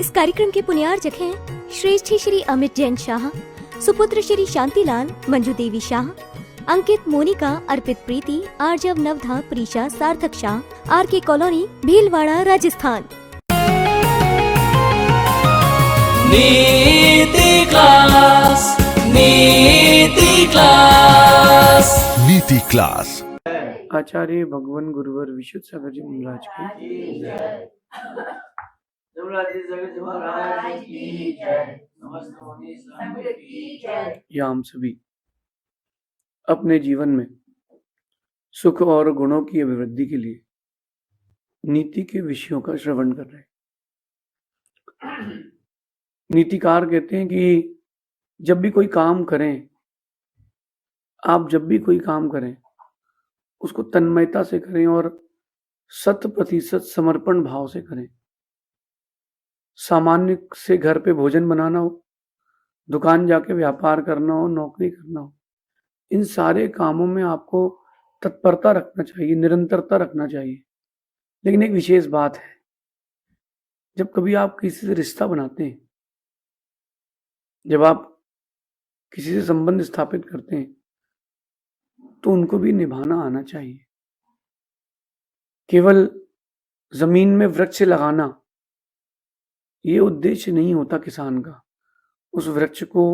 इस कार्यक्रम के पुण्यार्चक हैं श्रेष्ठी श्री अमित जैन शाह, सुपुत्र श्री शांतिलाल, मंजू देवी शाह, अंकित, मोनिका, अर्पित, प्रीति, आर्जव, नवधा, प्रीशा, सार्थक शाह, RK कॉलोनी, भीलवाड़ा, राजस्थान। नीति क्लास, नीति क्लास, नीति क्लास। आचार्य भगवान गुरुवर विशुद्ध सागर जी महाराज की या हम सभी अपने जीवन में सुख और गुणों की अभिवृद्धि के लिए नीति के विषयों का श्रवण कर रहे हैं। नीतिकार कहते हैं कि जब भी कोई काम करें, आप जब भी कोई काम करें उसको तन्मयता से करें और 100% समर्पण भाव से करें। सामान्य से घर पे भोजन बनाना हो, दुकान जाके व्यापार करना हो, नौकरी करना हो, इन सारे कामों में आपको तत्परता रखना चाहिए, निरंतरता रखना चाहिए। लेकिन एक विशेष बात है, जब कभी आप किसी से रिश्ता बनाते हैं, जब आप किसी से संबंध स्थापित करते हैं, तो उनको भी निभाना आना चाहिए। केवल जमीन में वृक्ष लगाना ये उद्देश्य नहीं होता किसान का। उस वृक्ष को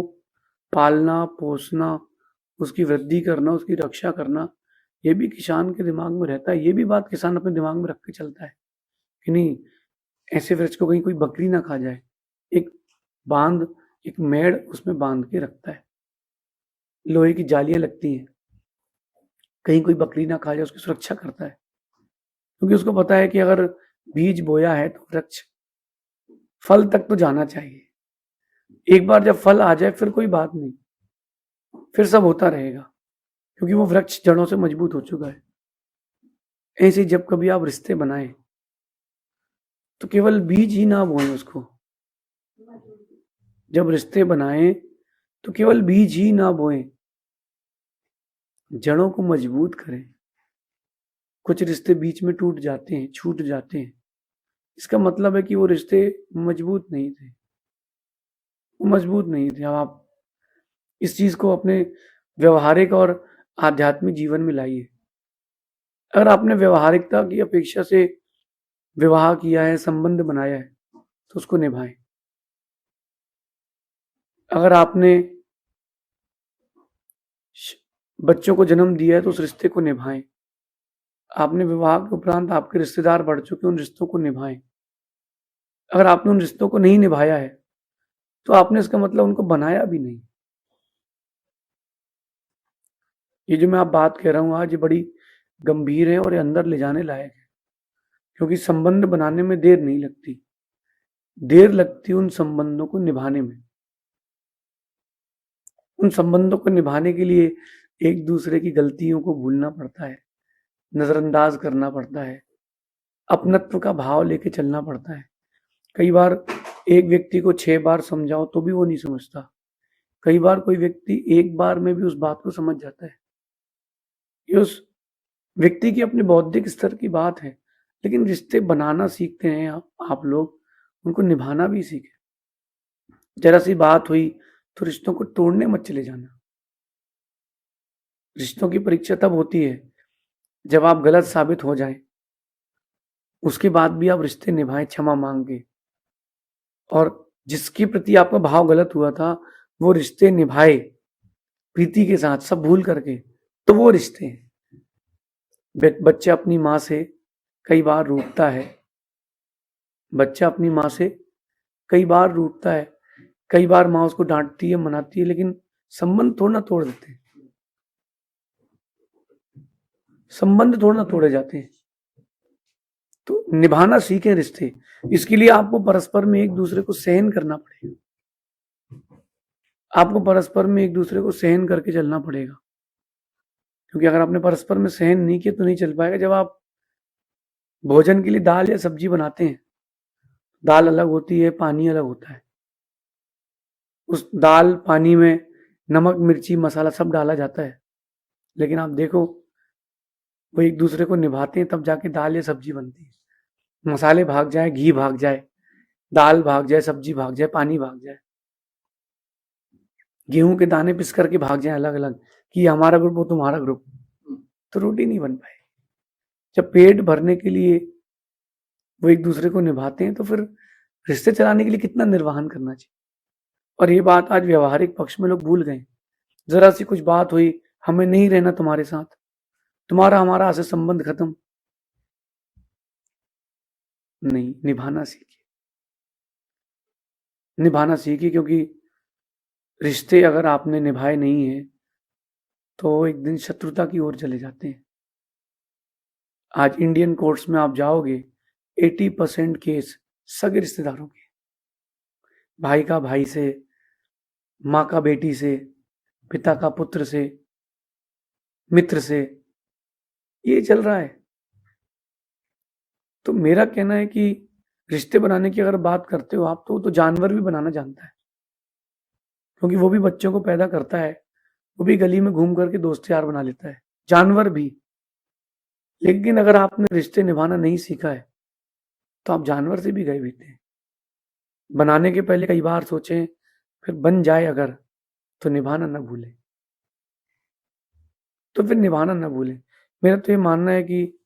पालना, पोसना, उसकी वृद्धि करना, उसकी रक्षा करना, ये भी किसान के दिमाग में रहता है। ये भी बात किसान अपने दिमाग में रख के चलता है कि नहीं, ऐसे वृक्ष को कहीं कोई बकरी ना खा जाए। एक बांध, एक मेड़ उसमें बांध के रखता है, लोहे की जालियां लगती हैं, कहीं कोई बकरी ना खा जाए, उसकी सुरक्षा करता है। क्योंकि उसको पता है कि अगर बीज बोया है तो वृक्ष फल तक तो जाना चाहिए। एक बार जब फल आ जाए फिर कोई बात नहीं, फिर सब होता रहेगा, क्योंकि वो वृक्ष जड़ों से मजबूत हो चुका है। ऐसे जब कभी आप रिश्ते बनाए तो केवल बीज ही ना बोएं उसको। जब रिश्ते बनाए तो केवल बीज ही ना बोएं, जड़ों को मजबूत करें। कुछ रिश्ते बीच में टूट जाते हैं, छूट जाते हैं, इसका मतलब है कि वो रिश्ते मजबूत नहीं थे, वो मजबूत नहीं थे। अब आप इस चीज को अपने व्यवहारिक और आध्यात्मिक जीवन में लाइए। अगर आपने व्यवहारिकता की अपेक्षा से विवाह किया है, संबंध बनाया है, तो उसको निभाएं। अगर आपने बच्चों को जन्म दिया है तो उस रिश्ते को निभाएं। आपने विवाह के उपरांत आपके रिश्तेदार बढ़ चुके, उन रिश्तों को निभाएं। अगर आपने उन रिश्तों को नहीं निभाया है तो आपने इसका मतलब उनको बनाया भी नहीं। ये जो मैं आप बात कह रहा हूं आज, ये बड़ी गंभीर है और ये अंदर ले जाने लायक है, क्योंकि संबंध बनाने में देर नहीं लगती, देर लगती उन संबंधों को निभाने में। उन संबंधों को निभाने के लिए एक दूसरे की गलतियों को भूलना पड़ता है, नजरअंदाज करना पड़ता है, अपनत्व का भाव लेके चलना पड़ता है। कई बार एक व्यक्ति को 6 बार समझाओ तो भी वो नहीं समझता। कई बार कोई व्यक्ति एक बार में भी उस बात को समझ जाता है। ये उस व्यक्ति की अपने बौद्धिक स्तर की बात है। लेकिन रिश्ते बनाना सीखते हैं आप लोग, उनको निभाना भी सीखें। जरा सी बात हुई तो रिश्तों को तोड़ने मत चले जाना। रिश्तों की परीक्षा तब होती है जब आप गलत साबित हो जाएं, उसके बाद भी आप रिश्ते निभाएं क्षमा मांग के, और जिसके प्रति आपका भाव गलत हुआ था वो रिश्ते निभाए प्रीति के साथ, सब भूल करके, तो वो रिश्ते हैं। बच्चा अपनी माँ से कई बार रूठता है, बच्चा अपनी माँ से कई बार रूठता है, कई बार माँ उसको डांटती है, मनाती है, लेकिन संबंध थोड़ा ना तोड़ देते हैं, संबंध थोड़ा ना तोड़े जाते हैं। तो निभाना सीखें रिश्ते। इसके लिए आपको परस्पर में एक दूसरे को सहन करना पड़ेगा। आपको परस्पर में एक दूसरे को सहन करके चलना पड़ेगा, क्योंकि अगर आपने परस्पर में सहन नहीं किया तो नहीं चल पाएगा। जब आप भोजन के लिए दाल या सब्जी बनाते हैं, दाल अलग होती है, पानी अलग होता है। उस दाल पानी में नमक, मिर्ची, मसाला सब डाला जाता है, लेकिन आप देखो वो एक दूसरे को निभाते हैं, तब जाके दाल या सब्जी बनती है। मसाले भाग जाए, घी भाग जाए, दाल भाग जाए, सब्जी भाग जाए, पानी भाग जाए, गेहूं के दाने पिस करके भाग जाए अलग अलग कि ये हमारा ग्रुप, वो तुम्हारा ग्रुप, तो रोटी नहीं बन पाएगी। जब पेट भरने के लिए वो एक दूसरे को निभाते हैं तो फिर रिश्ते चलाने के लिए कितना निर्वहन करना चाहिए। और ये बात आज व्यवहारिक पक्ष में लोग भूल गए। जरा सी कुछ बात हुई, हमें नहीं रहना तुम्हारे साथ, तुम्हारा हमारा आज से संबंध खत्म। नहीं, निभाना सीखिए, निभाना सीखिए, क्योंकि रिश्ते अगर आपने निभाए नहीं है तो एक दिन शत्रुता की ओर चले जाते हैं। आज इंडियन कोर्ट्स में आप जाओगे, 80% केस सगे रिश्तेदारों के, भाई का भाई से, माँ का बेटी से, पिता का पुत्र से, मित्र से, ये चल रहा है। तो मेरा कहना है कि रिश्ते बनाने की अगर बात करते हो आप, तो जानवर भी बनाना जानता है, क्योंकि वो भी बच्चों को पैदा करता है, वो भी गली में घूम करके दोस्त यार बना लेता है, जानवर भी। लेकिन अगर आपने रिश्ते निभाना नहीं सीखा है तो आप जानवर से भी गए बीते हैं। बनाने के पहले कई बार सोचें, फिर बन जाए अगर तो निभाना ना भूलें, तो फिर निभाना ना भूलें। मेरा तो ये मानना है कि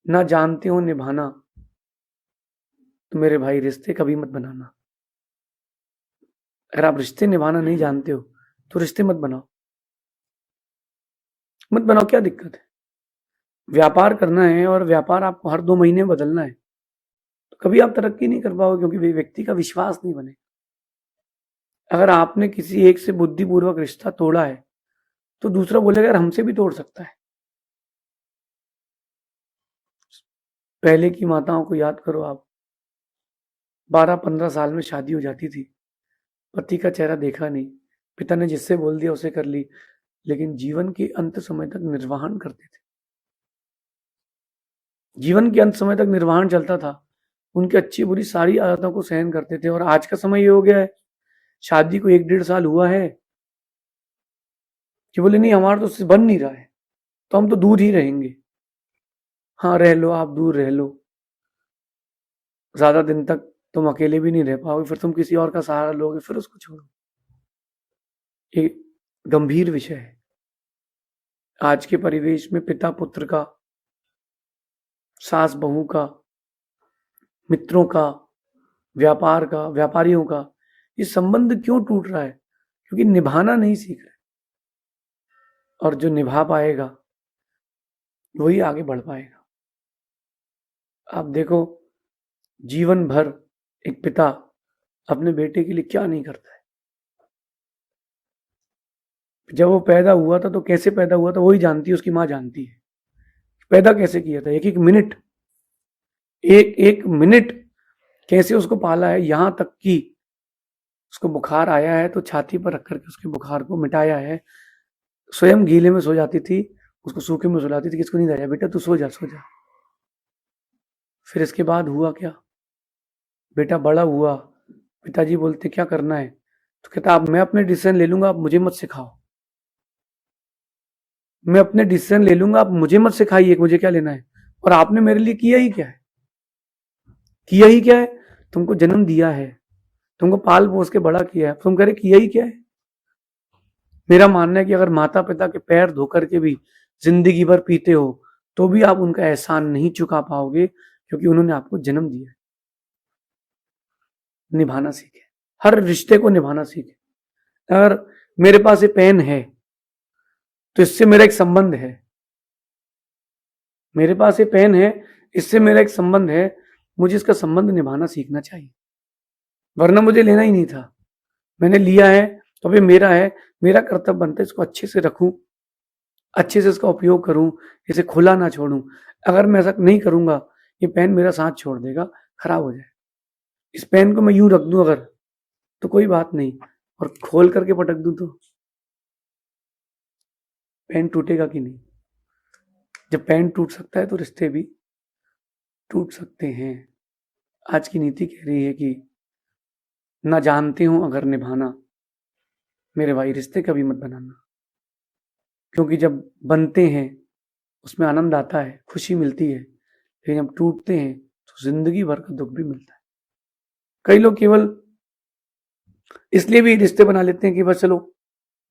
ना जानते हो निभाना तो मेरे भाई रिश्ते कभी मत बनाना। अगर आप रिश्ते निभाना नहीं जानते हो तो रिश्ते मत बनाओ, मत बनाओ, क्या दिक्कत है। व्यापार करना है और व्यापार आपको हर 2 महीने में बदलना है, तो कभी आप तरक्की नहीं कर पाओगे, क्योंकि व्यक्ति का विश्वास नहीं बने। अगर आपने किसी एक से बुद्धिपूर्वक रिश्ता तोड़ा है तो दूसरा बोलेगा यार हमसे भी तोड़ सकता है। पहले की माताओं को याद करो आप, 12-15 साल में शादी हो जाती थी, पति का चेहरा देखा नहीं, पिता ने जिससे बोल दिया उसे कर ली, लेकिन जीवन के अंत समय तक निर्वहन करते थे। जीवन के अंत समय तक निर्वहन चलता था, उनकी अच्छी बुरी सारी आदतों को सहन करते थे। और आज का समय ये हो गया है, शादी को 1-1.5 साल हुआ है कि बोले नहीं हमारा तो बन नहीं रहा है, तो हम तो दूर ही रहेंगे। हाँ रह लो, आप दूर रह लो, ज्यादा दिन तक तुम अकेले भी नहीं रह पाओगे, फिर तुम किसी और का सहारा लोगे, फिर उसको छोड़ो। ये गंभीर विषय है। आज के परिवेश में पिता पुत्र का, सास बहू का, मित्रों का, व्यापार का, व्यापारियों का, ये संबंध क्यों टूट रहा है? क्योंकि निभाना नहीं सीख रहे। और जो निभा पाएगा वही आगे बढ़ पाएगा। आप देखो, जीवन भर एक पिता अपने बेटे के लिए क्या नहीं करता है। जब वो पैदा हुआ था तो कैसे पैदा हुआ था वही जानती है, उसकी माँ जानती है पैदा कैसे किया था। एक एक मिनट कैसे उसको पाला है, यहां तक कि उसको बुखार आया है तो छाती पर रख करके उसके बुखार को मिटाया है। स्वयं गीले में सो जाती थी, उसको सूखे में सुलाती थी, किसको नहीं आया, बेटा तू सो जा सो जा। फिर इसके बाद हुआ क्या, बेटा बड़ा हुआ, पिताजी बोलते क्या करना है, तो कहता अब मैं अपने डिसीजन ले लूंगा, आप मुझे मत सिखाओ। मैं अपने डिसीजन ले लूंगा, आप मुझे मत सिखाइए मुझे क्या लेना है। और आपने मेरे लिए किया ही क्या है, किया ही क्या है, तुमको जन्म दिया है, तुमको पाल पोस के बड़ा किया है, तुम कह रहे किया ही क्या है। मेरा मानना है कि अगर माता पिता के पैर धोकर के भी जिंदगी भर पीते हो तो भी आप उनका एहसान नहीं चुका पाओगे, क्योंकि उन्होंने आपको जन्म दिया है। निभाना सीखे, हर रिश्ते को निभाना सीखे। अगर मेरे पास ये पेन है तो इससे मेरा एक संबंध है, मेरे पास ये पेन है इससे मेरा एक संबंध है, मुझे इसका संबंध निभाना सीखना चाहिए, वरना मुझे लेना ही नहीं था। मैंने लिया है तो अभी मेरा है, मेरा कर्तव्य बनता है इसको अच्छे से रखूं, अच्छे से इसका उपयोग करूं, इसे खुला ना छोड़ूं। अगर मैं ऐसा नहीं करूंगा ये पेन मेरा साथ छोड़ देगा, खराब हो जाए। इस पेन को मैं यूं रख दूं अगर तो कोई बात नहीं, और खोल करके पटक दूं तो पेन टूटेगा कि नहीं। जब पेन टूट सकता है तो रिश्ते भी टूट सकते हैं। आज की नीति कह रही है कि ना जानते हो अगर निभाना, मेरे भाई रिश्ते कभी मत बनाना, क्योंकि जब बनते हैं उसमें आनंद आता है, खुशी मिलती है, लेकिन जब टूटते हैं तो जिंदगी भर का दुख भी मिलता है। कई लोग केवल इसलिए भी रिश्ते बना लेते हैं कि बस चलो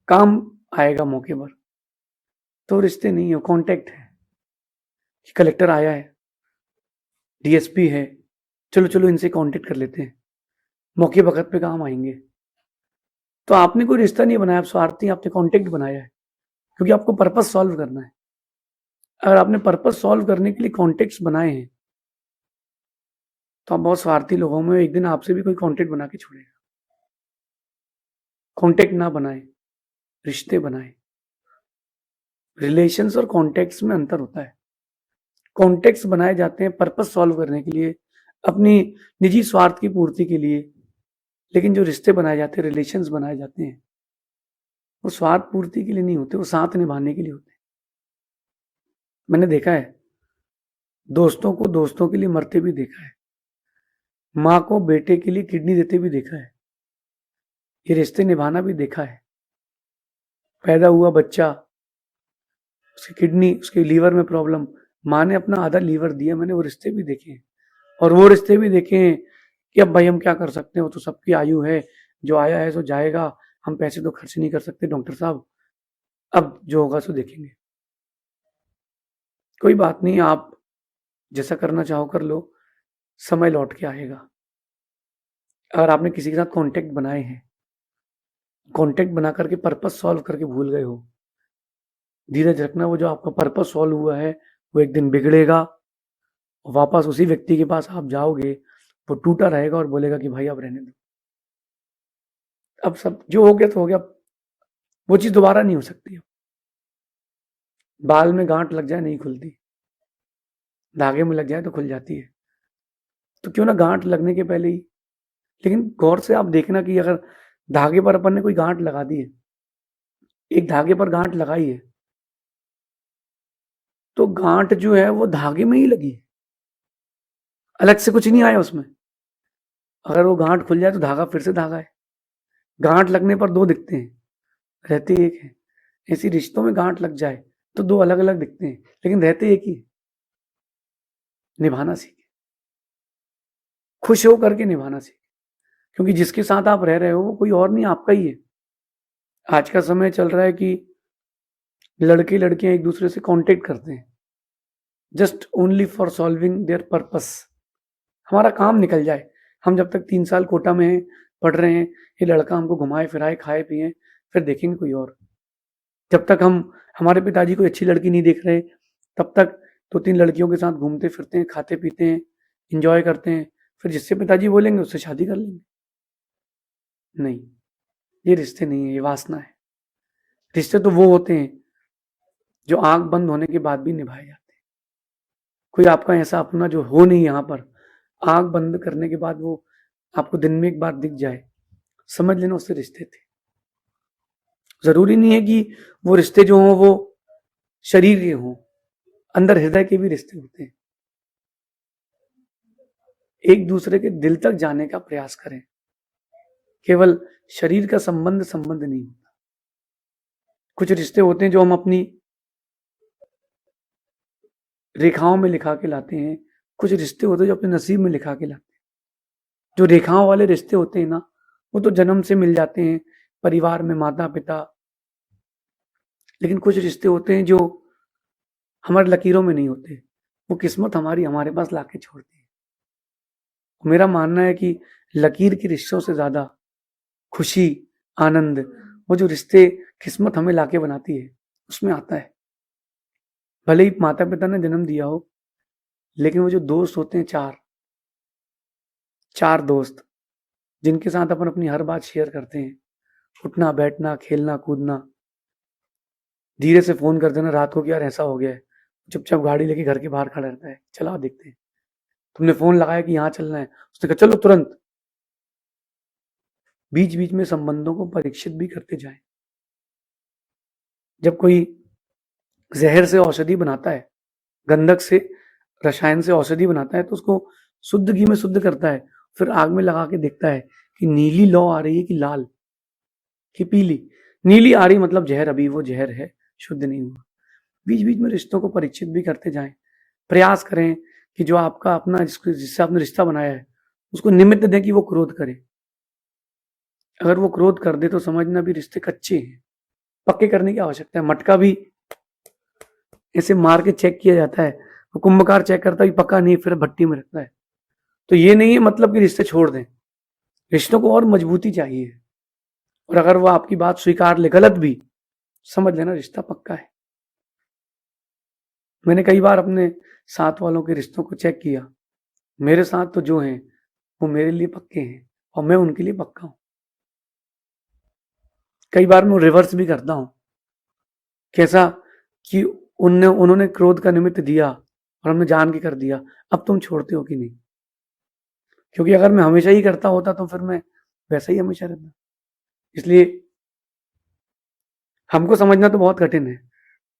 काम आएगा मौके पर, तो रिश्ते नहीं है, कॉन्टेक्ट है कि कलेक्टर आया है, डीएसपी है, चलो चलो इनसे कांटेक्ट कर लेते हैं, मौके वक्त पे काम आएंगे। तो आपने कोई रिश्ता नहीं बनाया, आप स्वार्थी, आपने कांटेक्ट बनाया है क्योंकि आपको पर्पस सॉल्व करना है। अगर आपने पर्पस सॉल्व करने के लिए कॉन्टेक्ट्स बनाए हैं तो आप बहुत स्वार्थी लोगों में एक दिन आपसे भी कोई कॉन्टेक्ट बना के छोड़ेगा। कॉन्टेक्ट ना बनाए, रिश्ते बनाए। रिलेशंस और कॉन्टेक्ट्स में अंतर होता है। कॉन्टेक्ट्स बनाए जाते हैं पर्पस सॉल्व करने के लिए, अपनी निजी स्वार्थ की पूर्ति के लिए, लेकिन जो रिश्ते बनाए जाते हैं, रिलेशंस बनाए जाते हैं, वो स्वार्थ पूर्ति के लिए नहीं होते, वो साथ निभाने के लिए होते हैं। मैंने देखा है, दोस्तों को दोस्तों के लिए मरते भी देखा है, माँ को बेटे के लिए किडनी देते भी देखा है, ये रिश्ते निभाना भी देखा है। पैदा हुआ बच्चा, उसकी किडनी, उसके लीवर में प्रॉब्लम, माँ ने अपना आधा लीवर दिया, मैंने वो रिश्ते भी देखे हैं। और वो रिश्ते भी देखे हैं कि अब भाई हम क्या कर सकते हैं, वो तो सबकी आयु है, जो आया है सो जाएगा, हम पैसे तो खर्च नहीं कर सकते डॉक्टर साहब, अब जो होगा सो देखेंगे। कोई बात नहीं, आप जैसा करना चाहो कर लो, समय लौट के आएगा। अगर आपने किसी के साथ कांटेक्ट बनाए हैं, कांटेक्ट बना करके पर्पस सॉल्व करके भूल गए हो, धीरज रखना, वो जो आपका पर्पस सॉल्व हुआ है वो एक दिन बिगड़ेगा, वापस उसी व्यक्ति के पास आप जाओगे, वो टूटा रहेगा और बोलेगा कि भाई अब रहने दो, अब सब जो हो गया तो हो गया, वो चीज दोबारा नहीं हो सकती। बाल में गांठ लग जाए नहीं खुलती, धागे में लग जाए तो खुल जाती है। तो क्यों ना गांठ लगने के पहले ही, लेकिन गौर से आप देखना कि अगर धागे पर अपन ने कोई गांठ लगा दी है, एक धागे पर गांठ लगाई है, तो गांठ जो है वो धागे में ही लगी है, अलग से कुछ नहीं आया उसमें। अगर वो गांठ खुल जाए तो धागा फिर से धागा है। गांठ लगने पर दो दिखते हैं, रहते एक है। ऐसी रिश्तों में गांठ लग जाए तो दो अलग अलग दिखते हैं, लेकिन रहते एक ही है। निभाना सीखे, खुश हो करके निभाना सीखे, क्योंकि जिसके साथ आप रह रहे हो वो कोई और नहीं, आपका ही है। आज का समय चल रहा है कि लड़के लड़कियां एक दूसरे से कांटेक्ट करते हैं just only for solving there purpose, हमारा काम निकल जाए। हम जब तक 3 साल कोटा में हैं, पढ़ रहे हैं, ये लड़का हमको घुमाए फिराए, खाए पिए, फिर देखेंगे कोई और। जब तक हम हमारे पिताजी कोई अच्छी लड़की नहीं देख रहे, तब तक 2-3 लड़कियों के साथ घूमते फिरते हैं, खाते पीते हैं, इंजॉय करते हैं, फिर जिससे पिताजी बोलेंगे उससे शादी कर लेंगे। नहीं, ये रिश्ते नहीं है, ये वासना है। रिश्ते तो वो होते हैं जो आंख बंद होने के बाद भी निभाए जाते हैं। कोई आपका ऐसा अपना जो हो नहीं यहाँ पर, आंख बंद करने के बाद वो आपको दिन में एक बार दिख जाए, समझ लेना उससे रिश्ते थे। जरूरी नहीं है कि वो रिश्ते जो हों वो शरीर के हों, अंदर हृदय के भी रिश्ते होते हैं। एक दूसरे के दिल तक जाने का प्रयास करें, केवल शरीर का संबंध नहीं होता। कुछ रिश्ते होते हैं जो हम अपनी रेखाओं में लिखा के लाते हैं, कुछ रिश्ते होते हैं जो अपने नसीब में लिखा के लाते हैं। जो रेखाओं वाले रिश्ते होते हैं ना, वो तो जन्म से मिल जाते हैं, परिवार में माता पिता, लेकिन कुछ रिश्ते होते हैं जो हमारे लकीरों में नहीं होते, वो किस्मत हमारी हमारे पास लाके छोड़ती है। मेरा मानना है कि लकीर के रिश्तों से ज्यादा खुशी, आनंद, वो जो रिश्ते किस्मत हमें लाके बनाती है उसमें आता है। भले ही माता पिता ने जन्म दिया हो, लेकिन वो जो दोस्त होते हैं, चार दोस्त जिनके साथ अपन अपनी हर बात शेयर करते हैं, उठना बैठना, खेलना कूदना, धीरे से फोन कर देना रात को कि यार ऐसा हो गया है, चुपचाप गाड़ी लेके घर के बाहर खड़ा रहता है, चला देखते हैं। तुमने फोन लगाया कि यहाँ चलना है, उसने कहा चलो तुरंत। बीच बीच में संबंधों को परीक्षित भी करते जाएं। जब कोई जहर से औषधि बनाता है, गंधक से, रसायन से औषधि बनाता है, तो उसको शुद्ध घी में शुद्ध करता है, फिर आग में लगा के देखता है कि नीली लौ आ रही है कि लाल कि पीली। नीली आ रही मतलब जहर, अभी वो जहर है, शुद्ध नहीं हुआ। बीच बीच में रिश्तों को परीक्षित भी करते जाएं। प्रयास करें कि जो आपका अपना जिससे आपने रिश्ता बनाया है उसको निमित्त दें कि वो क्रोध करे। अगर वो क्रोध कर दे तो समझना भी रिश्ते कच्चे हैं, पक्के करने की आवश्यकता है। मटका भी ऐसे मार के चेक किया जाता है, तो कुंभकार चेक करता है पक्का नहीं, फिर भट्टी में रखता है। तो ये नहीं है मतलब कि रिश्ते छोड़ दें, रिश्तों को और मजबूती चाहिए। और अगर वो आपकी बात स्वीकार ले, गलत भी, समझ लेना रिश्ता पक्का है। मैंने कई बार अपने साथ वालों के रिश्तों को चेक किया, मेरे साथ तो जो हैं वो मेरे लिए पक्के हैं और मैं उनके लिए पक्का हूं। कई बार मैं रिवर्स भी करता हूं, कैसा कि उन्होंने क्रोध का निमित्त दिया और हमने जान के कर दिया, अब तुम छोड़ते हो कि नहीं? क्योंकि अगर मैं हमेशा ही करता होता तो फिर मैं वैसा ही हमेशा रहता। इसलिए हमको समझना तो बहुत कठिन है,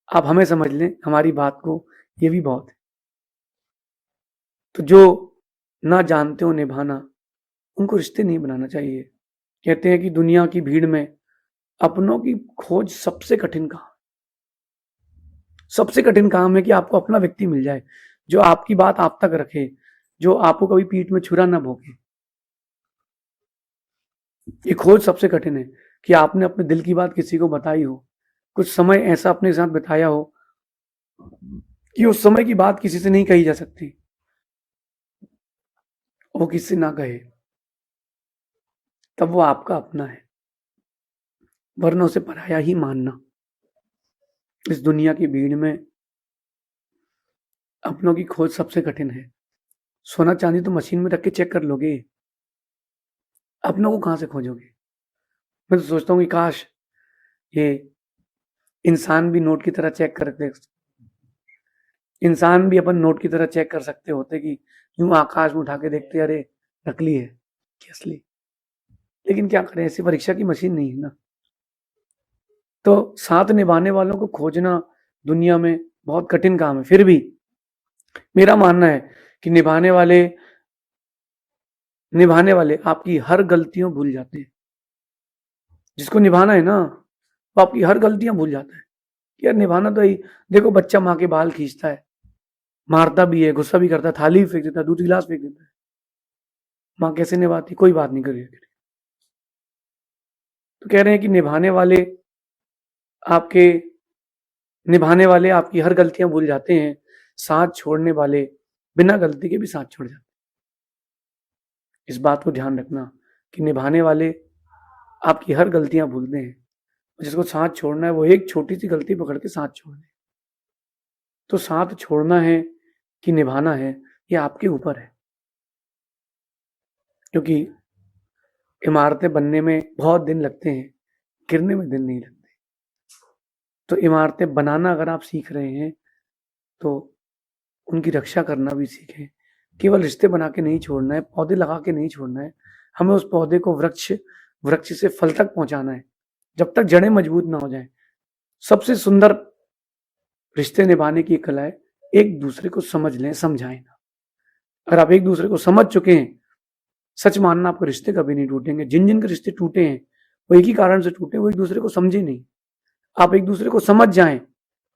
आप हमें समझ लें हमारी बात को, ये भी बहुत है। तो जो ना जानते हो निभाना, उनको रिश्ते नहीं बनाना चाहिए। कहते हैं कि दुनिया की भीड़ में अपनों की खोज सबसे कठिन काम, सबसे कठिन काम है कि आपको अपना व्यक्ति मिल जाए जो आपकी बात आप तक रखे, जो आपको कभी पीठ में छुरा ना भोंके। ये खोज सबसे कठिन है कि आपने अपने दिल की बात किसी को बताई हो, कुछ समय ऐसा अपने साथ बिताया हो कि उस समय की बात किसी से नहीं कही जा सकती, वो किसी से ना कहे, तब वो आपका अपना है, वरना उसे पराया ही मानना। इस दुनिया की भीड़ में अपनों की खोज सबसे कठिन है। सोना चांदी तो मशीन में रख के चेक कर लोगे, अपनों को कहां से खोजोगे? मैं तो सोचता हूँ कि काश ये इंसान भी नोट की तरह चेक कर सकते, इंसान भी अपन नोट की तरह चेक कर सकते होते कि यूं आकाश में उठा के देखते अरे नकली है कि असली। लेकिन क्या करें, ऐसी परीक्षा की मशीन नहीं है ना। तो साथ निभाने वालों को खोजना दुनिया में बहुत कठिन काम है। फिर भी मेरा मानना है कि निभाने वाले आपकी हर गलतियों भूल जाते हैं। जिसको निभाना है ना, वो आपकी हर गलतियां भूल जाता है। यार निभाना तो ही, देखो बच्चा माँ के बाल खींचता है, मारता भी है, गुस्सा भी करता है, थाली भी फेंक देता है, दूध गिलास फेंक देता है, माँ कैसे निभाती? कोई बात नहीं करेगी। तो कह रहे हैं कि निभाने वाले आपकी हर गलतियां भूल जाते हैं, साथ छोड़ने वाले बिना गलती के भी साथ छोड़ जाते हैं। इस बात को ध्यान रखना कि निभाने वाले आपकी हर गलतियां भूलते हैं, जिसको साथ छोड़ना है वो एक छोटी सी गलती पकड़ के साथ छोड़ दे। तो साथ छोड़ना है कि निभाना है, ये आपके ऊपर है। क्योंकि इमारतें बनने में बहुत दिन लगते हैं, गिरने में दिन नहीं लगते। तो इमारतें बनाना अगर आप सीख रहे हैं तो उनकी रक्षा करना भी सीखें। केवल रिश्ते बना के नहीं छोड़ना है, पौधे लगा के नहीं छोड़ना है, हमें उस पौधे को वृक्ष से फल तक पहुंचाना है, जब तक जड़ें मजबूत ना हो जाएं। सबसे सुंदर रिश्ते निभाने की कला है एक दूसरे को समझ लें, समझाएं ना। अगर आप एक दूसरे को समझ चुके हैं, सच मानना आपके रिश्ते कभी नहीं टूटेंगे। जिन जिन के रिश्ते टूटे हैं वो एक ही कारण से टूटे, वो एक दूसरे को समझे नहीं। आप एक दूसरे को समझ जाएं,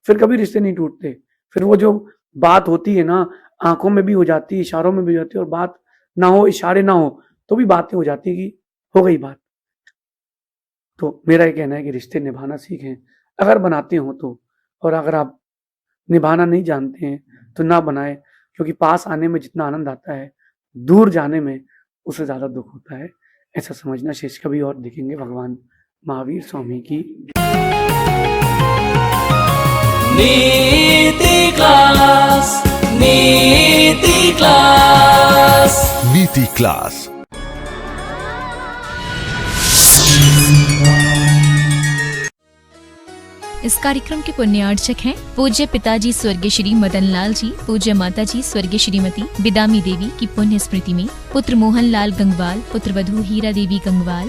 फिर कभी रिश्ते नहीं टूटते। फिर वो जो बात होती है ना, आंखों में भी हो जाती है, इशारों में भी हो जाती है, और बात ना हो, इशारे ना हो, तो भी बातें हो जाती है कि हो गई बात। तो मेरा ये कहना है कि रिश्ते निभाना सीखें अगर बनाते हो तो, और अगर आप निभाना नहीं जानते हैं तो ना बनाए, क्योंकि पास आने में जितना आनंद आता है, दूर जाने में उससे ज्यादा दुख होता है। ऐसा समझना। शेष कभी और दिखेंगे। भगवान महावीर स्वामी की नीति क्लास, नीति क्लास, नीति क्लास। इस कार्यक्रम के पुण्यार्चक हैं पूज्य पिताजी स्वर्गीय श्री मदन लाल जी, पूज्य माताजी स्वर्गीय श्रीमती बिदामी देवी की पुण्य स्मृति में पुत्र मोहन लाल गंगवाल, पुत्र वधू हीरा देवी गंगवाल,